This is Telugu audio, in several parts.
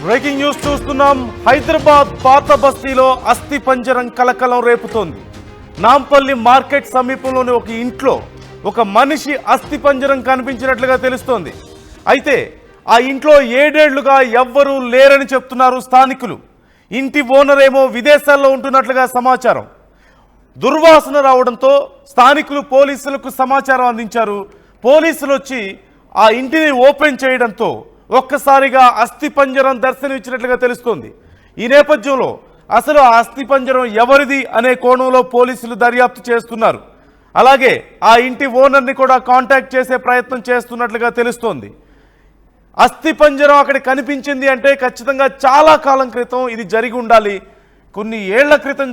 బ్రేకింగ్ న్యూస్ చూస్తున్నాం. హైదరాబాద్ పాత బస్తీలో అస్థి పంజరం కలకలం రేపుతోంది. నాంపల్లి మార్కెట్ సమీపంలోని ఒక ఇంట్లో ఒక మనిషి అస్థి పంజరం కనిపించినట్లుగా తెలుస్తోంది. అయితే ఆ ఇంట్లో 7 ఏళ్లుగా ఎవ్వరూ లేరని చెప్తున్నారు స్థానికులు. ఇంటి ఓనర్ ఏమో విదేశాల్లో ఉంటున్నట్లుగా సమాచారం. దుర్వాసన రావడంతో స్థానికులు పోలీసులకు సమాచారం అందించారు. పోలీసులు వచ్చి ఆ ఇంటిని ఓపెన్ చేయడంతో ఒక్కసారిగా అస్థి పంజరం దర్శనమిచ్చినట్లుగా తెలుస్తోంది. ఈ నేపథ్యంలో అసలు ఆ అస్థి పంజరం ఎవరిది అనే కోణంలో పోలీసులు దర్యాప్తు చేస్తున్నారు. అలాగే ఆ ఇంటి ఓనర్ని కూడా కాంటాక్ట్ చేసే ప్రయత్నం చేస్తున్నట్లుగా తెలుస్తోంది. అస్థి పంజరం అక్కడ కనిపించింది అంటే ఖచ్చితంగా చాలా కాలం క్రితం ఇది జరిగి ఉండాలి. కొన్ని ఏళ్ల క్రితం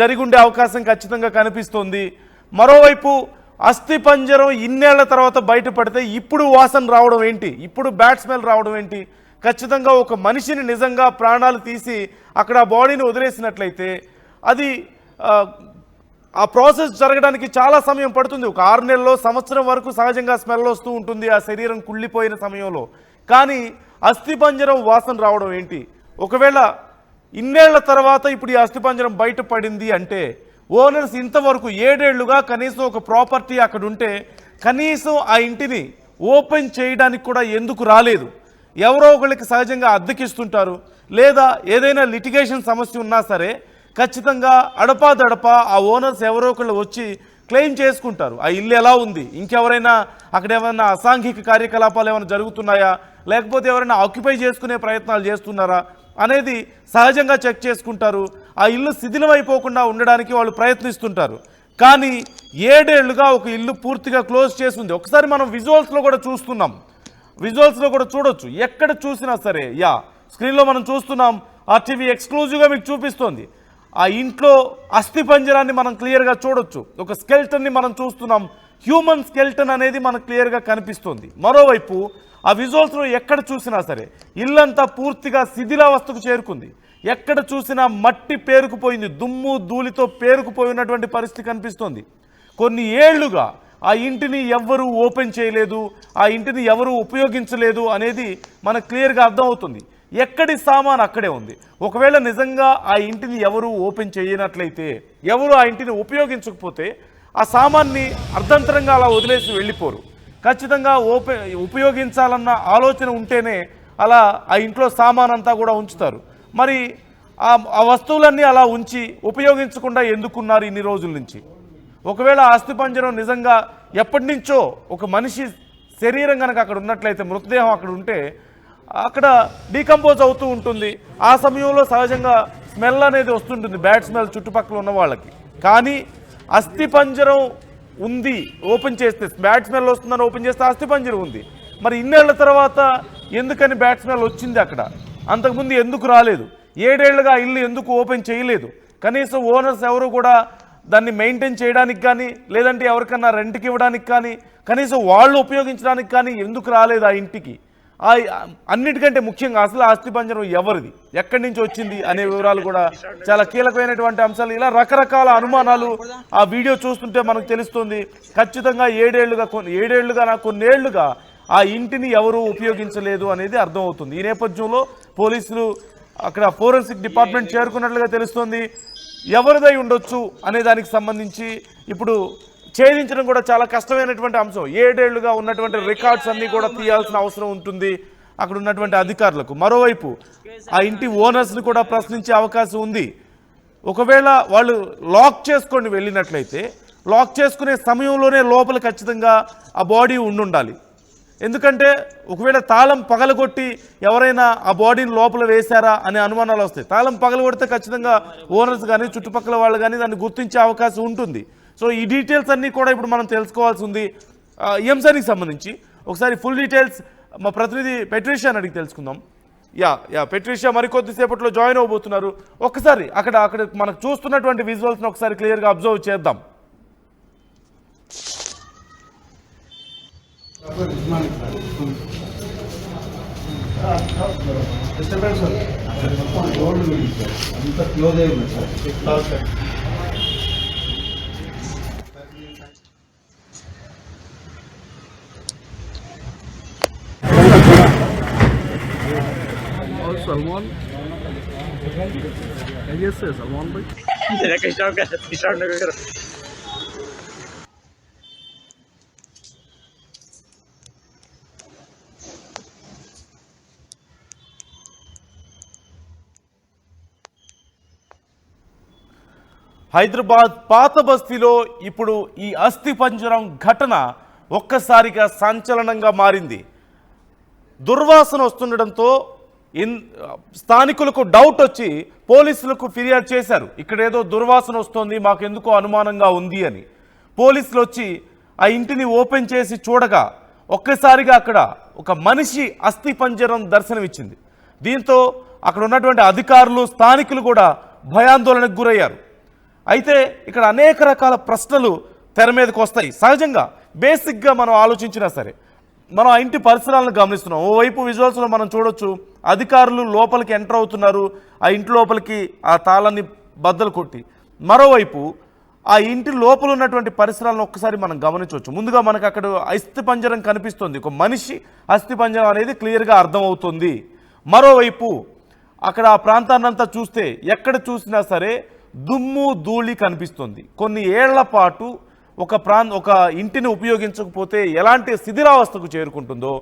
జరిగి ఉండే అవకాశం ఖచ్చితంగా కనిపిస్తోంది. మరోవైపు అస్థి పంజరం ఇన్నేళ్ల తర్వాత బయటపడితే ఇప్పుడు వాసన రావడం ఏంటి, ఇప్పుడు బ్యాడ్ స్మెల్ రావడం ఏంటి? ఖచ్చితంగా ఒక మనిషిని నిజంగా ప్రాణాలు తీసి అక్కడ ఆ బాడీని వదిలేసినట్లయితే అది ఆ ప్రాసెస్ జరగడానికి చాలా సమయం పడుతుంది. ఒక 6 నెలల్లో సంవత్సరం వరకు సహజంగా స్మెల్ వస్తూ ఉంటుంది ఆ శరీరం కుళ్ళిపోయిన సమయంలో. కానీ అస్థి పంజరం వాసన రావడం ఏంటి? ఒకవేళ ఇన్నేళ్ల తర్వాత ఇప్పుడు ఈ అస్థి పంజరం బయటపడింది అంటే ఓనర్స్ ఇంతవరకు 7 ఏళ్లుగా కనీసం ఒక ప్రాపర్టీ అక్కడ ఉంటే కనీసం ఆ ఇంటిని ఓపెన్ చేయడానికి కూడా ఎందుకు రాలేదు? ఎవరో ఒకరికి సహజంగా అద్దెకిస్తుంటారు, లేదా ఏదైనా లిటిగేషన్ సమస్య ఉన్నా సరే ఖచ్చితంగా అడపాదడపా ఆ ఓనర్స్ ఎవరో ఒకళ్ళు వచ్చి క్లెయిమ్ చేసుకుంటారు. ఆ ఇల్లు ఎలా ఉంది, ఇంకెవరైనా అక్కడ ఏమైనా అసాంఘిక కార్యకలాపాలు ఏమైనా జరుగుతున్నాయా, లేకపోతే ఎవరైనా ఆక్యుపై చేసుకునే ప్రయత్నాలు చేస్తున్నారా అనేది సహజంగా చెక్ చేసుకుంటారు. ఆ ఇల్లు శిథిలమైపోకుండా ఉండడానికి వాళ్ళు ప్రయత్నిస్తుంటారు. కానీ 7 ఏళ్లుగా ఒక ఇల్లు పూర్తిగా క్లోజ్ చేసి ఉంది. ఒకసారి మనం విజువల్స్లో కూడా చూస్తున్నాం, విజువల్స్లో కూడా చూడొచ్చు. ఎక్కడ చూసినా సరే స్క్రీన్లో మనం చూస్తున్నాం. RTV ఎక్స్క్లూజివ్గా మీకు చూపిస్తోంది. ఆ ఇంట్లో అస్థి పంజరాన్ని మనం క్లియర్గా చూడొచ్చు. ఒక స్కెల్టన్ని మనం చూస్తున్నాం. హ్యూమన్ స్కెల్టన్ అనేది మనకు క్లియర్గా కనిపిస్తుంది. మరోవైపు ఆ విజువల్స్లో ఎక్కడ చూసినా సరే ఇల్లంతా పూర్తిగా శిథిలావస్థకు చేరుకుంది. ఎక్కడ చూసినా మట్టి పేరుకుపోయింది, దుమ్ము ధూళితో పేరుకుపోయినటువంటి పరిస్థితి కనిపిస్తోంది. కొన్ని ఏళ్లుగా ఆ ఇంటిని ఎవ్వరూ ఓపెన్ చేయలేదు, ఆ ఇంటిని ఎవరూ ఉపయోగించలేదు అనేది మనకు క్లియర్గా అర్థమవుతుంది. ఎక్కడి సామాన్ అక్కడే ఉంది. ఒకవేళ నిజంగా ఆ ఇంటిని ఎవరు ఓపెన్ చేయనట్లయితే, ఎవరు ఆ ఇంటిని ఉపయోగించకపోతే ఆ సామాన్ని అర్ధంతరంగా అలా వదిలేసి వెళ్ళిపోరు. ఖచ్చితంగా ఉపయోగించాలన్న ఆలోచన ఉంటేనే అలా ఆ ఇంట్లో సామాన్ అంతా కూడా ఉంచుతారు. మరి ఆ వస్తువులన్నీ అలా ఉంచి ఉపయోగించకుండా ఎందుకున్నారు ఇన్ని రోజుల నుంచి? ఒకవేళ అస్థి పంజరం నిజంగా ఎప్పటి నుంచో ఒక మనిషి శరీరం కనుక అక్కడ ఉన్నట్లయితే, మృతదేహం అక్కడ ఉంటే అక్కడ డీకంపోజ్ అవుతూ ఉంటుంది. ఆ సమయంలో సహజంగా స్మెల్ అనేది వస్తుంటుంది, బ్యాడ్ స్మెల్ చుట్టుపక్కల ఉన్న వాళ్ళకి. కానీ అస్థి పంజరం ఉంది, ఓపెన్ చేస్తే బ్యాడ్ స్మెల్ వస్తుందని ఓపెన్ చేస్తే అస్థి పంజరం ఉంది. మరి ఇన్నేళ్ల తర్వాత ఎందుకని బ్యాడ్ స్మెల్ వచ్చింది అక్కడ? అంతకుముందు ఎందుకు రాలేదు? 7 ఏళ్లుగా ఇల్లు ఎందుకు ఓపెన్ చేయలేదు? కనీసం ఓనర్స్ ఎవరు కూడా దాన్ని మెయింటైన్ చేయడానికి కానీ, లేదంటే ఎవరికన్నా రెంట్కి ఇవ్వడానికి కానీ, కనీసం వాళ్ళు ఉపయోగించడానికి కానీ ఎందుకు రాలేదు ఆ ఇంటికి? అన్నిటికంటే ముఖ్యంగా అసలు అస్థి పంజరం ఎవరిది, ఎక్కడి నుంచి వచ్చింది అనే వివరాలు కూడా చాలా కీలకమైనటువంటి అంశాలు. ఇలా రకరకాల అనుమానాలు ఆ వీడియో చూస్తుంటే మనకు తెలుస్తుంది. ఖచ్చితంగా 7 ఏళ్లుగా కొన్నేళ్లుగా ఆ ఇంటిని ఎవరూ ఉపయోగించలేదు అనేది అర్థమవుతుంది. ఈ నేపథ్యంలో పోలీసులు అక్కడ ఫోరెన్సిక్ డిపార్ట్మెంట్ చేరుకున్నట్లుగా తెలుస్తోంది. ఎవరిదై ఉండొచ్చు అనే దానికి సంబంధించి ఇప్పుడు ఛేదించడం కూడా చాలా కష్టమైనటువంటి అంశం. 7 ఏళ్లుగా ఉన్నటువంటి రికార్డ్స్ అన్నీ కూడా తీయాల్సిన అవసరం ఉంటుంది అక్కడ ఉన్నటువంటి అధికారులకు. మరోవైపు ఆ ఇంటి ఓనర్స్ని కూడా ప్రశ్నించే అవకాశం ఉంది. ఒకవేళ వాళ్ళు లాక్ చేసుకొని వెళ్ళినట్లయితే లాక్ చేసుకునే సమయంలోనే లోపల ఖచ్చితంగా ఆ బాడీ ఉండాలి. ఎందుకంటే ఒకవేళ తాళం పగలగొట్టి ఎవరైనా ఆ బాడీని లోపల వేశారా అనే అనుమానాలు వస్తాయి. తాళం పగలగొడితే ఖచ్చితంగా ఓనర్స్ కానీ చుట్టుపక్కల వాళ్ళు కానీ దాన్ని గుర్తించే అవకాశం ఉంటుంది. సో ఈ డీటెయిల్స్ అన్నీ కూడా ఇప్పుడు మనం తెలుసుకోవాల్సి ఉంది. ఈ అంశానికి సంబంధించి ఒకసారి ఫుల్ డీటెయిల్స్ మా ప్రతినిధి పెట్రిషియాని అడిగి తెలుసుకుందాం. పెట్రిషియా మరికొద్దిసేపట్లో జాయిన్ అవబోతున్నారు. ఒక్కసారి అక్కడ మనకు చూస్తున్నటువంటి విజువల్స్ని ఒకసారి క్లియర్గా అబ్జర్వ్ చేద్దాం. सलमान खैरियत से सलमान भाई హైదరాబాద్ పాత బస్తీలో ఇప్పుడు ఈ అస్థి పంజరం ఘటన ఒక్కసారిగా సంచలనంగా మారింది. దుర్వాసన వస్తుండడంతో స్థానికులకు డౌట్ వచ్చి పోలీసులకు ఫిర్యాదు చేశారు. ఇక్కడ ఏదో దుర్వాసన వస్తుంది, మాకెందుకో అనుమానంగా ఉంది అని. పోలీసులు వచ్చి ఆ ఇంటిని ఓపెన్ చేసి చూడగా ఒక్కసారిగా అక్కడ ఒక మనిషి అస్థి పంజరం దర్శనమిచ్చింది. దీంతో అక్కడ ఉన్నటువంటి అధికారులు, స్థానికులు కూడా భయాందోళనకు గురయ్యారు. అయితే ఇక్కడ అనేక రకాల ప్రశ్నలు తెర మీదకి వస్తాయి. సహజంగా బేసిక్గా మనం ఆలోచించినా సరే మనం ఆ ఇంటి పరిసరాలను గమనిస్తున్నాం. ఓవైపు విజువల్స్లో మనం చూడొచ్చు, అధికారులు లోపలికి ఎంటర్ అవుతున్నారు, ఆ ఇంటి లోపలికి ఆ తాళాన్ని బద్దలు కొట్టి. మరోవైపు ఆ ఇంటి లోపల ఉన్నటువంటి పరిసరాలను ఒక్కసారి మనం గమనించవచ్చు. ముందుగా మనకు అక్కడ అస్థి పంజరం కనిపిస్తుంది, ఒక మనిషి అస్థి పంజరం అనేది క్లియర్గా అర్థమవుతుంది. మరోవైపు అక్కడ ఆ ప్రాంతాన్నంతా చూస్తే ఎక్కడ చూసినా సరే దుమ్ము ధూళి కనిపిస్తుంది. కొన్ని ఏళ్ల పాటు ఒక ఇంటిని ఉపయోగించకపోతే ఎలాంటి శిథిలావస్థకు చేరుకుంటుందో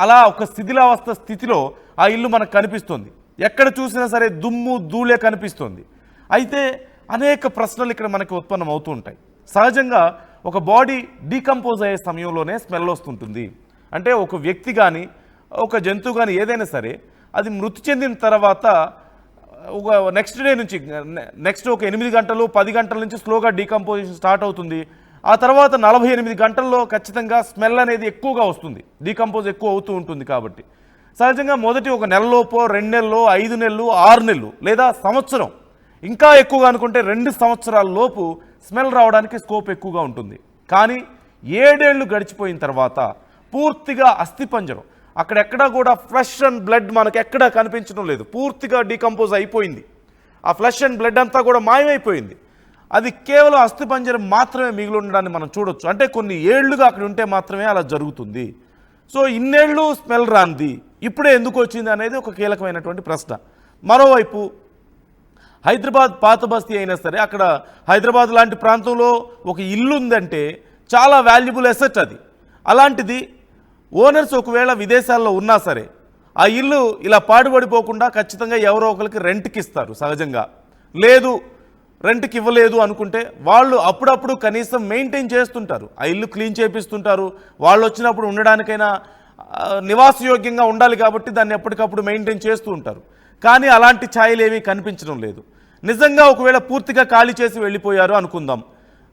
అలా ఒక శిథిలావస్థ స్థితిలో ఆ ఇల్లు మనకు కనిపిస్తుంది. ఎక్కడ చూసినా సరే దుమ్ము ధూళే కనిపిస్తుంది. అయితే అనేక ప్రశ్నలు ఇక్కడ మనకి ఉత్పన్నం అవుతూ ఉంటాయి. సహజంగా ఒక బాడీ డీకంపోజ్ అయ్యే సమయంలోనే స్మెల్ వస్తుంటుంది. అంటే ఒక వ్యక్తి కానీ ఒక జంతువు కానీ ఏదైనా సరే అది మృతి చెందిన తర్వాత ఒక నెక్స్ట్ డే నుంచి నెక్స్ట్ ఒక 8 గంటలు 10 గంటల నుంచి స్లోగా డీకంపోజిషన్ స్టార్ట్ అవుతుంది. ఆ తర్వాత 48 గంటల్లో ఖచ్చితంగా స్మెల్ అనేది ఎక్కువగా వస్తుంది, డీకంపోజ్ ఎక్కువ అవుతూ ఉంటుంది. కాబట్టి సహజంగా మొదటి ఒక నెలలోపో 2 నెలలు 5 నెలలు 6 నెలలు లేదా సంవత్సరం, ఇంకా ఎక్కువగా అనుకుంటే 2 సంవత్సరాల లోపు స్మెల్ రావడానికి స్కోప్ ఎక్కువగా ఉంటుంది. కానీ 7 ఏళ్ళు గడిచిపోయిన తర్వాత పూర్తిగా అస్థిపంజరం అక్కడెక్కడా కూడా ఫ్లష్ అండ్ బ్లడ్ మనకు ఎక్కడా కనిపించడం లేదు, పూర్తిగా డీకంపోజ్ అయిపోయింది. ఆ ఫ్లష్ అండ్ బ్లడ్ అంతా కూడా మాయమైపోయింది. అది కేవలం అస్థిపంజరం మాత్రమే మిగిలి ఉండడాన్ని మనం చూడొచ్చు. అంటే కొన్ని ఏళ్లుగా అక్కడ ఉంటే మాత్రమే అలా జరుగుతుంది. సో ఇన్నేళ్ళు స్మెల్ రాంది ఇప్పుడే ఎందుకు వచ్చింది అనేది ఒక కీలకమైనటువంటి ప్రశ్న. మరోవైపు హైదరాబాద్ పాత బస్తీ అయినా సరే అక్కడ హైదరాబాద్ లాంటి ప్రాంతంలో ఒక ఇల్లు ఉందంటే చాలా వాల్యుబుల్ అసెట్ అది. అలాంటిది ఓనర్స్ ఒకవేళ విదేశాల్లో ఉన్నా సరే ఆ ఇల్లు ఇలా పాడుపడిపోకుండా ఖచ్చితంగా ఎవరో ఒకరికి రెంట్కి ఇస్తారు. సహజంగా లేదు రెంట్కి ఇవ్వలేదు అనుకుంటే వాళ్ళు అప్పుడప్పుడు కనీసం మెయింటైన్ చేస్తుంటారు, ఆ ఇల్లు క్లీన్ చేపిస్తుంటారు. వాళ్ళు వచ్చినప్పుడు ఉండడానికైనా నివాసయోగ్యంగా ఉండాలి కాబట్టి దాన్ని ఎప్పటికప్పుడు మెయింటైన్ చేస్తూ ఉంటారు. కానీ అలాంటి ఛాయలు ఏమీ కనిపించడం లేదు. నిజంగా ఒకవేళ పూర్తిగా ఖాళీ చేసి వెళ్ళిపోయారు అనుకుందాం,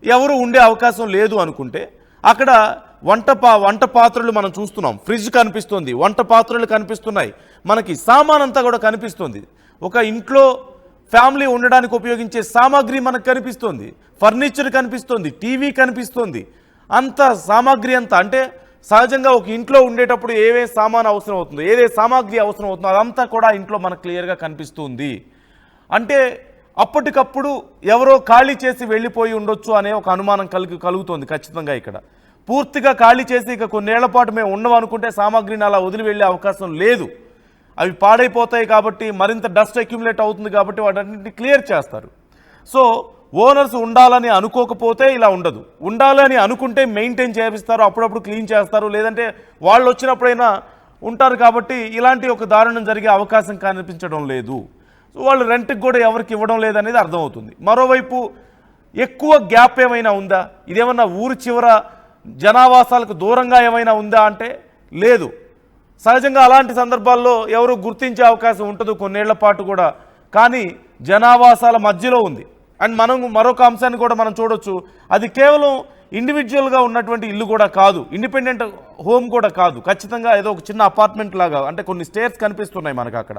ఎవరు ఉండే అవకాశం లేదు అనుకుంటే అక్కడ వంట పాత్రలు మనం చూస్తున్నాం, ఫ్రిడ్జ్ కనిపిస్తుంది, వంట పాత్రలు కనిపిస్తున్నాయి, మనకి సామాన్ అంతా కూడా కనిపిస్తుంది. ఒక ఇంట్లో ఫ్యామిలీ ఉండడానికి ఉపయోగించే సామాగ్రి మనకు కనిపిస్తుంది, ఫర్నిచర్ కనిపిస్తుంది, టీవీ కనిపిస్తుంది. అంత సామాగ్రి అంతా అంటే సహజంగా ఒక ఇంట్లో ఉండేటప్పుడు ఏవే సామాన్ అవసరం అవుతుందో, ఏదే సామాగ్రి అవసరం అవుతుందో అదంతా కూడా ఇంట్లో మనకు క్లియర్గా కనిపిస్తుంది. అంటే అప్పటికప్పుడు ఎవరో ఖాళీ చేసి వెళ్ళిపోయి ఉండొచ్చు అనే ఒక అనుమానం కలుగుతోంది. ఖచ్చితంగా ఇక్కడ పూర్తిగా ఖాళీ చేసి ఇక కొన్నేళ్ల పాటు మేము ఉండవు అనుకుంటే సామాగ్రిని అలా వదిలి వెళ్ళే అవకాశం లేదు. అవి పాడైపోతాయి కాబట్టి మరింత డస్ట్ అక్యుములేట్ అవుతుంది కాబట్టి వాటన్నింటినీ క్లియర్ చేస్తారు. సో ఓనర్స్ ఉండాలని అనుకోకపోతే ఇలా ఉండదు, ఉండాలని అనుకుంటే మెయింటైన్ చేపిస్తారు, అప్పుడప్పుడు క్లీన్ చేస్తారు, లేదంటే వాళ్ళు వచ్చినప్పుడైనా ఉంటారు. కాబట్టి ఇలాంటి ఒక దారుణం జరిగే అవకాశం కనిపించడం లేదు. సో వాళ్ళు రెంట్కి కూడా ఎవరికి ఇవ్వడం లేదనేది అర్థమవుతుంది. మరోవైపు ఎక్కువ గ్యాప్ ఏమైనా ఉందా, ఇదేమన్నా ఊరు చివర జనావాసాలకు దూరంగా ఏమైనా ఉందా అంటే లేదు. సహజంగా అలాంటి సందర్భాల్లో ఎవరు గుర్తించే అవకాశం ఉంటుంది కొన్నేళ్ల పాటు కూడా. కానీ జనావాసాల మధ్యలో ఉంది. అండ్ మనం మరొక అంశాన్ని కూడా మనం చూడొచ్చు, అది కేవలం ఇండివిజువల్గా ఉన్నటువంటి ఇల్లు కూడా కాదు, ఇండిపెండెంట్ హోమ్ కూడా కాదు, ఖచ్చితంగా ఏదో ఒక చిన్న అపార్ట్మెంట్ లాగా, అంటే కొన్ని స్టేర్స్ కనిపిస్తున్నాయి మనకు అక్కడ.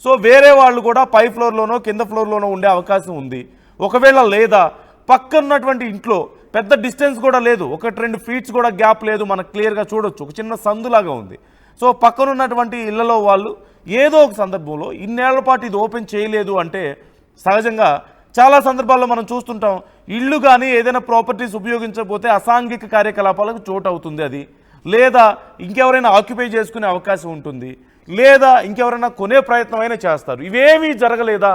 సో వేరే వాళ్ళు కూడా పై ఫ్లోర్లోనో కింద ఫ్లోర్లోనో ఉండే అవకాశం ఉంది. ఒకవేళ లేదా పక్కనున్నటువంటి ఇంట్లో పెద్ద డిస్టెన్స్ కూడా లేదు, 1-2 ఫీట్స్ కూడా గ్యాప్ లేదు, మనకు క్లియర్గా చూడొచ్చు, ఒక చిన్న సందులాగా ఉంది. సో పక్కనున్నటువంటి ఇళ్లలో వాళ్ళు ఏదో ఒక సందర్భంలో ఇన్నేళ్ల పాటు ఇది ఓపెన్ చేయలేదు అంటే సహజంగా చాలా సందర్భాల్లో మనం చూస్తుంటాం, ఇళ్ళు కానీ ఏదైనా ప్రాపర్టీస్ ఉపయోగించకపోతే అసాంఘిక కార్యకలాపాలకు చోటు అవుతుంది అది, లేదా ఇంకెవరైనా ఆక్యుపై చేసుకునే అవకాశం ఉంటుంది. లేదా ఇంకెవరైనా కొనే ప్రయత్నం అయినా చేస్తారు. ఇవేమీ జరగలేదా?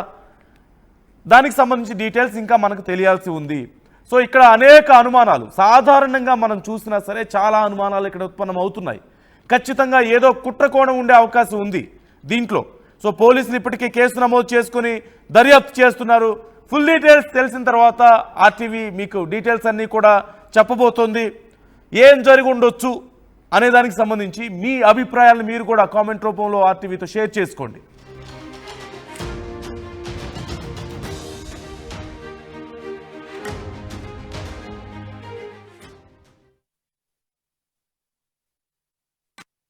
దానికి సంబంధించి డీటెయిల్స్ ఇంకా మనకు తెలియాల్సి ఉంది. సో ఇక్కడ అనేక అనుమానాలు సాధారణంగా మనం చూసినా సరే చాలా అనుమానాలు ఇక్కడ ఉత్పన్నం అవుతున్నాయి. ఖచ్చితంగా ఏదో కుట్రకోణం ఉండే అవకాశం ఉంది దీంట్లో. సో పోలీసులు ఇప్పటికే కేసు నమోదు చేసుకుని దర్యాప్తు చేస్తున్నారు. ఫుల్ డీటెయిల్స్ తెలిసిన తర్వాత ఆర్టీవీ మీకు డీటెయిల్స్ అన్నీ కూడా చెప్పబోతోంది. ఏం జరిగి ఉండొచ్చు అనే దానికి సంబంధించి మీ అభిప్రాయాలను మీరు కూడా కామెంట్ రూపంలో ఆర్టీవీతో షేర్ చేసుకోండి.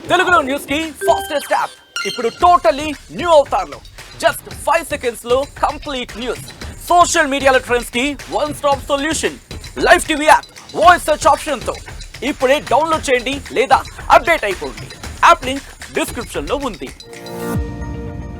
తెలుగులో న్యూస్ కి ఫాస్టెస్ట్ యాప్ ఇప్పుడు టోటల్లీ న్యూ అవతార్లో జస్ట్ 5 seconds లో కంప్లీట్ న్యూస్. సోషల్ మీడియాలో ట్రెండ్స్ కి one stop solution. Live TV app voice search option తో ఇప్పుడే డౌన్లోడ్ చేయండి లేదా అప్డేట్ అయిపోండి. యాప్ లింక్ డిస్క్రిప్షన్ లో ఉంది.